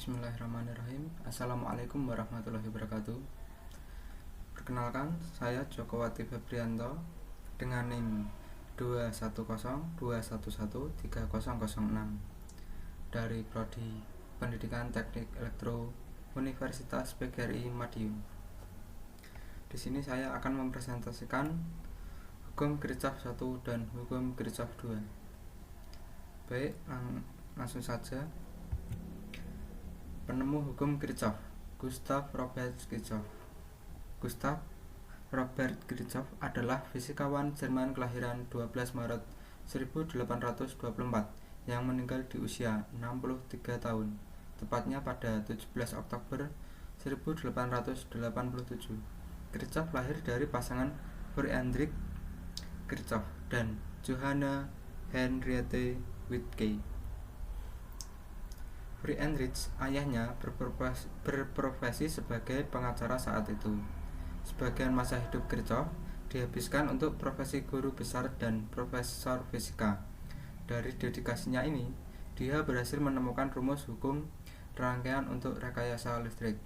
Bismillahirrahmanirrahim. Assalamualaikum warahmatullahi wabarakatuh. Perkenalkan, saya Joko Wati Febrianto dengan NIM 21021130006 dari Prodi Pendidikan Teknik Elektro Universitas PGRI Madiun. Di sini saya akan mempresentasikan hukum Kirchhoff 1 dan hukum Kirchhoff 2. Baik, langsung saja. Penemu hukum Kirchhoff, Gustav Robert Kirchhoff. Gustav Robert Kirchhoff adalah fisikawan Jerman kelahiran 12 Maret 1824 yang meninggal di usia 63 tahun, tepatnya pada 17 Oktober 1887. Kirchhoff lahir dari pasangan Friedrich Kirchhoff dan Johanna Henriette Wittke. Friedrich, ayahnya, berprofesi sebagai pengacara saat itu. Sebagian masa hidup Kirchhoff dihabiskan untuk profesi guru besar dan profesor fisika. Dari dedikasinya ini, dia berhasil menemukan rumus hukum rangkaian untuk rekayasa listrik,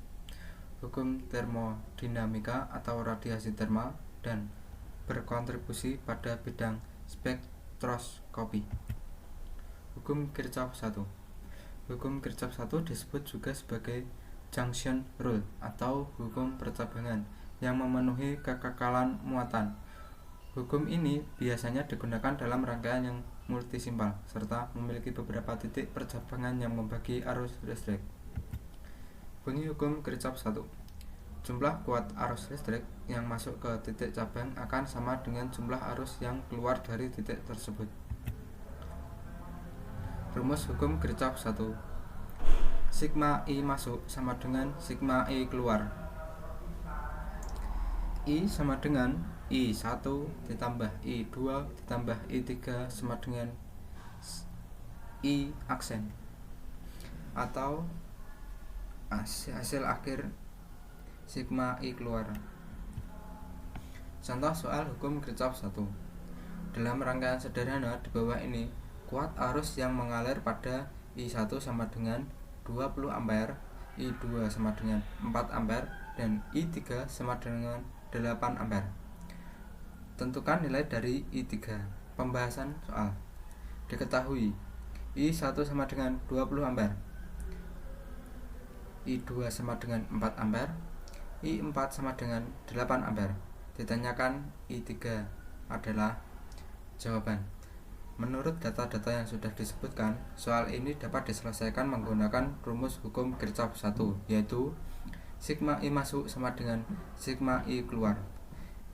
hukum termodinamika atau radiasi termal, dan berkontribusi pada bidang spektroskopi. Hukum Kirchhoff 1. Hukum Kirchhoff 1 disebut juga sebagai junction rule atau hukum percabangan yang memenuhi kekekalan muatan. Hukum ini biasanya digunakan dalam rangkaian yang multisimpal serta memiliki beberapa titik percabangan yang membagi arus listrik. Bunyi hukum Kirchhoff 1. Jumlah kuat arus listrik yang masuk ke titik cabang akan sama dengan jumlah arus yang keluar dari titik tersebut. Rumus hukum Kirchhoff 1. Sigma I masuk sama dengan sigma I keluar. I sama dengan I1 ditambah I2 ditambah I3 sama dengan I aksen, atau hasil akhir sigma I keluar. Contoh soal hukum Kirchhoff 1. Dalam rangkaian sederhana di bawah ini, kuat arus yang mengalir pada I1 sama dengan 20 ampere, I2 sama dengan 4 ampere, dan I3 sama dengan 8 ampere. Tentukan nilai dari I3. Pembahasan soal. Diketahui I1 sama dengan 20 ampere, I2 sama dengan 4 ampere, I4 sama dengan 8 ampere. Ditanyakan I3 adalah jawaban. Menurut data-data yang sudah disebutkan, soal ini dapat diselesaikan menggunakan rumus hukum Kirchhoff 1, yaitu sigma I masuk sama dengan sigma I keluar.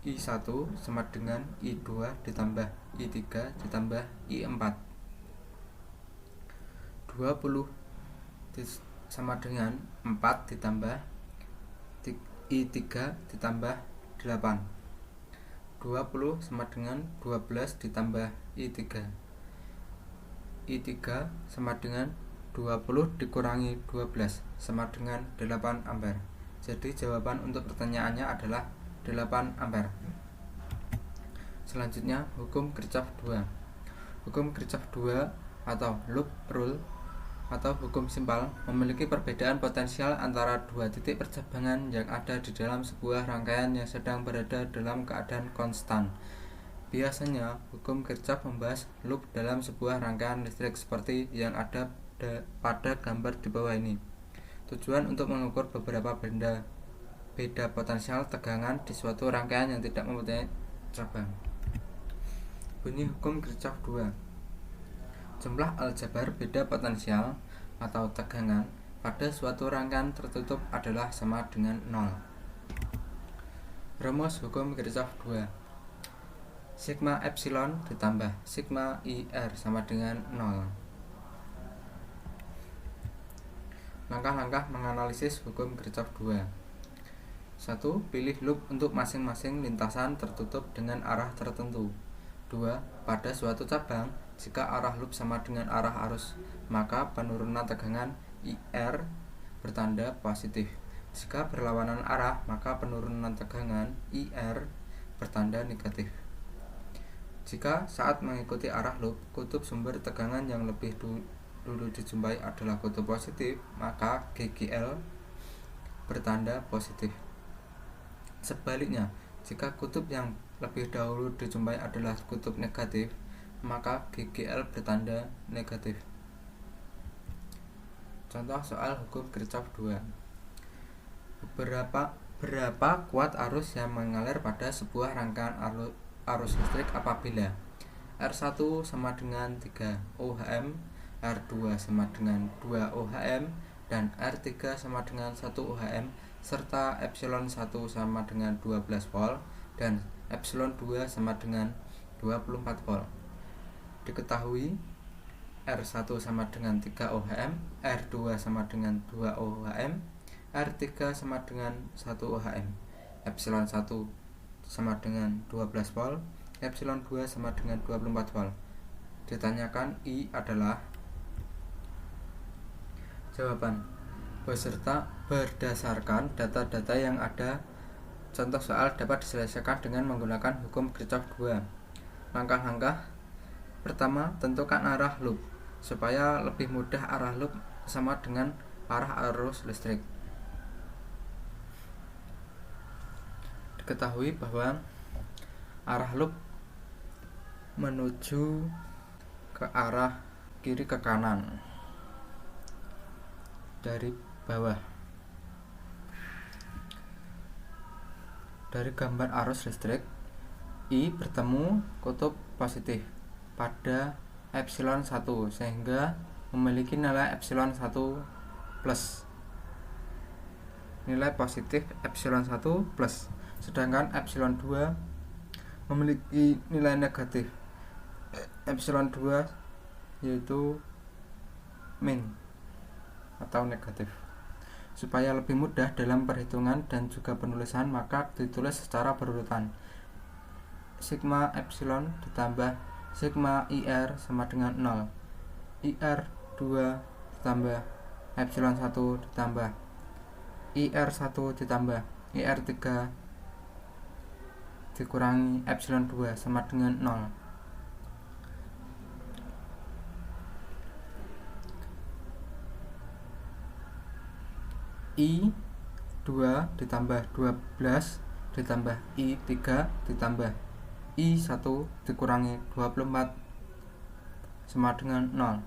I1 sama dengan I2 ditambah I3 ditambah I4. 20 sama dengan 4 ditambah I3 ditambah 8. 20 sama dengan 12 ditambah I3. I3 sama dengan 20 dikurangi 12 sama dengan 8 ampere. Jadi jawaban untuk pertanyaannya adalah 8 ampere. Selanjutnya hukum Kirchhoff 2. Hukum Kirchhoff 2 atau loop rule atau hukum simpal memiliki perbedaan potensial antara dua titik percabangan yang ada di dalam sebuah rangkaian yang sedang berada dalam keadaan konstan. Biasanya, hukum Kirchhoff membahas loop dalam sebuah rangkaian listrik seperti yang ada pada gambar di bawah ini. Tujuan untuk mengukur beberapa beda potensial tegangan di suatu rangkaian yang tidak mempunyai cabang. Bunyi hukum Kirchhoff 2. Jumlah aljabar beda potensial atau tegangan pada suatu rangkaian tertutup adalah sama dengan 0. Rumus hukum Kirchhoff 2. Sigma epsilon ditambah sigma IR sama dengan 0. Langkah-langkah menganalisis hukum Kirchhoff 2. 1. Pilih loop untuk masing-masing lintasan tertutup dengan arah tertentu. 2. Pada suatu cabang, jika arah loop sama dengan arah arus, maka penurunan tegangan IR bertanda positif. Jika berlawanan arah, maka penurunan tegangan IR bertanda negatif. Jika saat mengikuti arah loop, kutub sumber tegangan yang lebih dulu dijumpai adalah kutub positif, maka GGL bertanda positif. Sebaliknya, jika kutub yang lebih dahulu dijumpai adalah kutub negatif, maka GGL bertanda negatif. Contoh soal hukum Kirchhoff 2. Berapa kuat arus yang mengalir pada sebuah rangkaian arus listrik apabila R1 sama dengan 3 ohm, R2 sama dengan 2 ohm, dan R3 sama dengan 1 ohm, serta epsilon 1 sama dengan 12 volt dan epsilon 2 sama dengan 24 volt. Diketahui R1 sama dengan 3 ohm, R2 sama dengan 2 ohm, R3 sama dengan 1 ohm, epsilon 1 sama dengan 12 volt, epsilon 2 sama dengan 24 volt. Ditanyakan I adalah jawaban beserta berdasarkan data-data yang ada. Contoh soal dapat diselesaikan dengan menggunakan hukum Kirchhoff 2. Langkah-langkah pertama, tentukan arah loop supaya lebih mudah. Arah loop sama dengan arah arus listrik. Diketahui bahwa arah loop menuju ke arah kiri ke kanan dari bawah. Dari gambar arus listrik, I bertemu kutub positif pada epsilon 1 sehingga memiliki nilai epsilon 1 plus, nilai positif epsilon 1 plus, sedangkan epsilon 2 memiliki nilai negatif epsilon 2 yaitu min atau negatif. Supaya lebih mudah dalam perhitungan dan juga penulisan, maka ditulis secara berurutan. Sigma epsilon ditambah sigma IR sama dengan 0. IR 2 ditambah epsilon 1 ditambah IR 1 ditambah IR 3 dikurangi epsilon 2 sama dengan 0. I 2 ditambah 12 ditambah I 3 ditambah I 1 dikurangi 24 sama dengan 0.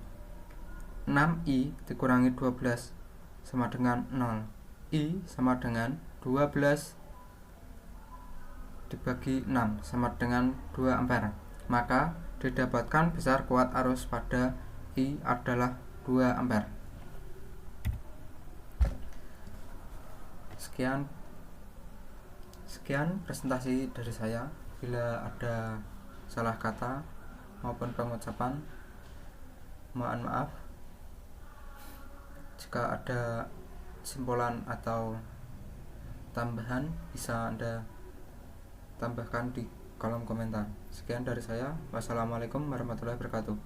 6I dikurangi 12 sama dengan 0. I sama dengan 12 dibagi 6 sama dengan 2 ampere. Maka didapatkan besar kuat arus pada I adalah 2 ampere. Sekian presentasi dari saya. Bila ada salah kata maupun pengucapan, mohon maaf. Jika ada kesimpulan atau tambahan, bisa Anda tambahkan di kolom komentar. Sekian dari saya. Wassalamualaikum warahmatullahi wabarakatuh.